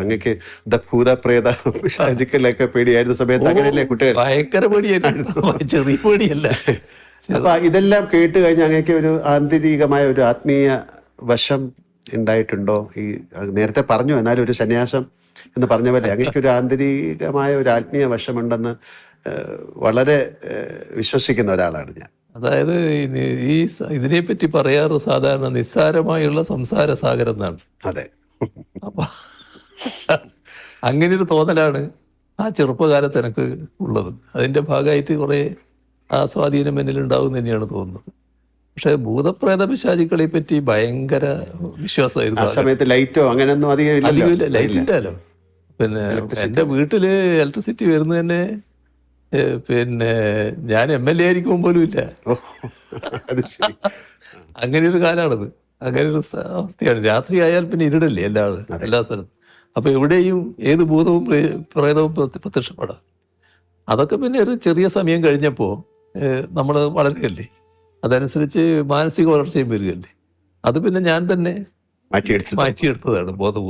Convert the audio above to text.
അങ്ങക്ക് ഭൂതപ്രേത പിശാചുക്കളൊക്കെ പേടിയായിരുന്ന സമയത്ത് അങ്ങനെയല്ലേ കുട്ടികൾ? ഭയങ്കര പേടിയായിരുന്നു, ചെറിയ പേടിയല്ല. അപ്പൊ ഇതെല്ലാം കേട്ട് കഴിഞ്ഞ് അങ്ങക്ക് ഒരു ആന്തരികമായ ഒരു ആത്മീയ വശം ഉണ്ടായിട്ടുണ്ടോ? ഈ നേരത്തെ പറഞ്ഞു, എന്നാലും ഒരു സന്യാസം എന്ന് പറഞ്ഞ പോലെ അങ്ങക്ക് ഒരു ആന്തരികമായ ഒരു ആത്മീയ വശമുണ്ടെന്ന് വളരെ വിശ്വസിക്കുന്ന ഒരാളാണ് ഞാൻ. അതായത് ഇതിനെപ്പറ്റി പറയാറ് സാധാരണ നിസ്സാരമായുള്ള സംസാര സാഗരം എന്നാണ്. അതെ. അപ്പൊ അങ്ങനെ ഒരു തോന്നലാണ് ആ ചെറുപ്പകാലത്ത് എനിക്ക് ഉള്ളത്. അതിൻ്റെ ഭാഗമായിട്ട് കുറേ ആ സ്വാധീനം എന്നിലുണ്ടാവും തന്നെയാണ് തോന്നുന്നത്. പക്ഷെ ഭൂതപ്രേത പിശാചുക്കളെ പറ്റി ഭയങ്കര വിശ്വാസമായിരുന്നു. ആ സമയത്ത് ലൈറ്റോ അങ്ങനെയൊന്നും അധികം ലൈറ്റ് ഇല്ലല്ലോ. പിന്നെ എൻ്റെ വീട്ടിൽ ഇലക്ട്രിസിറ്റി വരുന്നത് തന്നെ പിന്നെ ഞാൻ MLA ആയിരിക്കുമ്പോൾ പോലും ഇല്ല. അങ്ങനെ ഒരു കാലമാണത്. അങ്ങനെ ഒരു അവസ്ഥയാണ്. രാത്രി ആയാൽ പിന്നെ ഇരുടല്ലേ എല്ലാ സ്ഥലത്തും. അപ്പൊ എവിടെയും ഏത് ഭൂതവും പ്രേതവും പ്രത്യക്ഷപ്പെടാം. അതൊക്കെ പിന്നെ ഒരു ചെറിയ സമയം കഴിഞ്ഞപ്പോൾ നമ്മൾ വളരുകയല്ലേ, അതനുസരിച്ച് മാനസിക വളർച്ചയും വരികയല്ലേ. അത് പിന്നെ ഞാൻ തന്നെ മാറ്റിയെടുത്തതാണ് ബോധപൂർവ്വം.